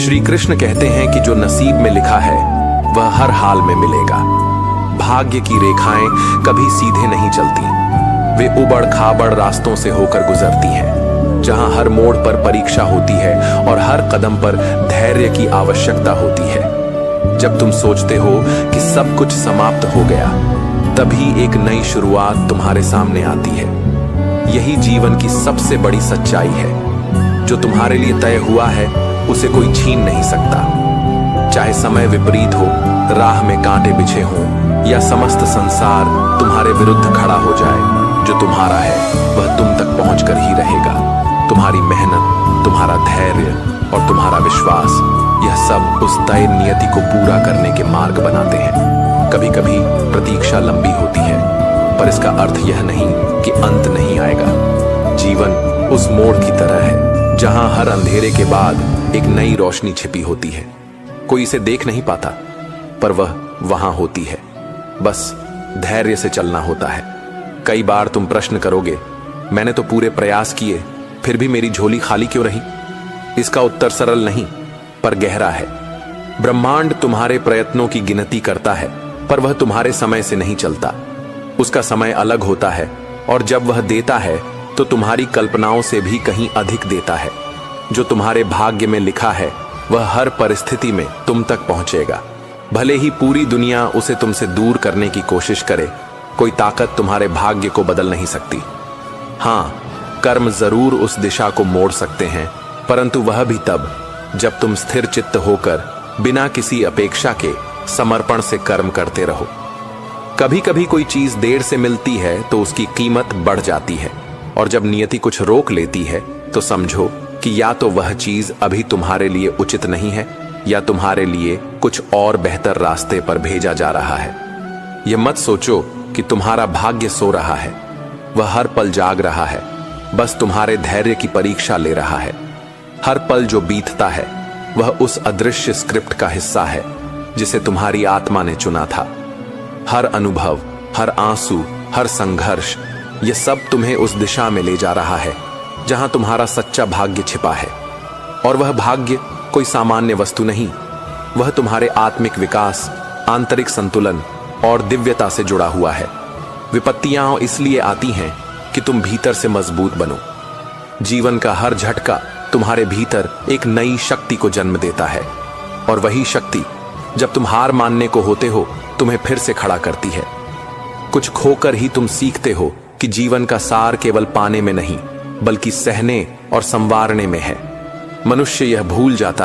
श्री कृष्ण कहते हैं कि जो नसीब में लिखा है वह हर हाल में मिलेगा। भाग्य की रेखाएं कभी सीधे नहीं चलती, वे उबड़ खाबड़ रास्तों से होकर गुजरती हैं, जहां हर मोड़ पर परीक्षा होती है और हर कदम पर धैर्य की आवश्यकता होती है। जब तुम सोचते हो कि सब कुछ समाप्त हो गया, तभी एक नई शुरुआत तुम्हारे सामने आती है। यही जीवन की सबसे बड़ी सच्चाई है। जो तुम्हारे लिए तय हुआ है उसे कोई छीन नहीं सकता। चाहे समय विपरीत हो, राह में कांटे बिछे हों या समस्त संसार तुम्हारे विरुद्ध खड़ा हो जाए, जो तुम्हारा है वह तुम तक पहुंचकर ही रहेगा। तुम्हारी मेहनत, तुम्हारा धैर्य और तुम्हारा विश्वास, यह सब उस तय नियति को पूरा करने के मार्ग बनाते हैं। कभी कभी प्रतीक्षा लंबी होती है, पर इसका अर्थ यह नहीं कि अंत नहीं आएगा। जीवन उस मोड़ की तरह है जहां हर अंधेरे के बाद एक नई रोशनी छिपी होती है। कोई इसे देख नहीं पाता, पर वह वहां होती है। बस धैर्य से चलना होता है। कई बार तुम प्रश्न करोगे, मैंने तो पूरे प्रयास किए, फिर भी मेरी झोली खाली क्यों रही? इसका उत्तर सरल नहीं, पर गहरा है। ब्रह्मांड तुम्हारे प्रयत्नों की गिनती करता है, पर वह तुम्हारे समय से नहीं चलता। उसका समय अलग होता है, और जब वह देता है तो तुम्हारी कल्पनाओं से भी कहीं अधिक देता है। जो तुम्हारे भाग्य में लिखा है वह हर परिस्थिति में तुम तक पहुंचेगा। भले ही पूरी दुनिया उसे तुमसे दूर करने की कोशिश करे, कोई ताकत तुम्हारे भाग्य को बदल नहीं सकती। हाँ, कर्म जरूर उस दिशा को मोड़ सकते हैं, परंतु वह भी तब जब तुम स्थिर चित्त होकर बिना किसी अपेक्षा के समर्पण से कर्म करते रहो। कभी कभी कोई चीज देर से मिलती है तो उसकी कीमत बढ़ जाती है, और जब नियति कुछ रोक लेती है तो समझो कि या तो वह चीज अभी तुम्हारे लिए उचित नहीं है, या तुम्हारे लिए कुछ और बेहतर रास्ते पर भेजा जा रहा है। यह मत सोचो कि तुम्हारा भाग्य सो रहा है, वह हर पल जाग रहा है, बस तुम्हारे धैर्य की परीक्षा ले रहा है। हर पल जो बीतता है वह उस अदृश्य स्क्रिप्ट का हिस्सा है जिसे तुम्हारी आत्मा ने चुना था। हर अनुभव, हर आंसू, हर संघर्ष, यह सब तुम्हें उस दिशा में ले जा रहा है जहां तुम्हारा सच्चा भाग्य छिपा है। और वह भाग्य कोई सामान्य वस्तु नहीं, वह तुम्हारे आत्मिक विकास, आंतरिक संतुलन और दिव्यता से जुड़ा हुआ है। विपत्तियां इसलिए आती हैं कि तुम भीतर से मजबूत बनो। जीवन का हर झटका तुम्हारे भीतर एक नई शक्ति को जन्म देता है, और वही शक्ति जब तुम हार मानने को होते हो तुम्हें फिर से खड़ा करती है। कुछ खोकर ही तुम सीखते हो कि जीवन का सार केवल पाने में नहीं, बल्कि सहने और संवारने में है। मनुष्य यह भूल जाता है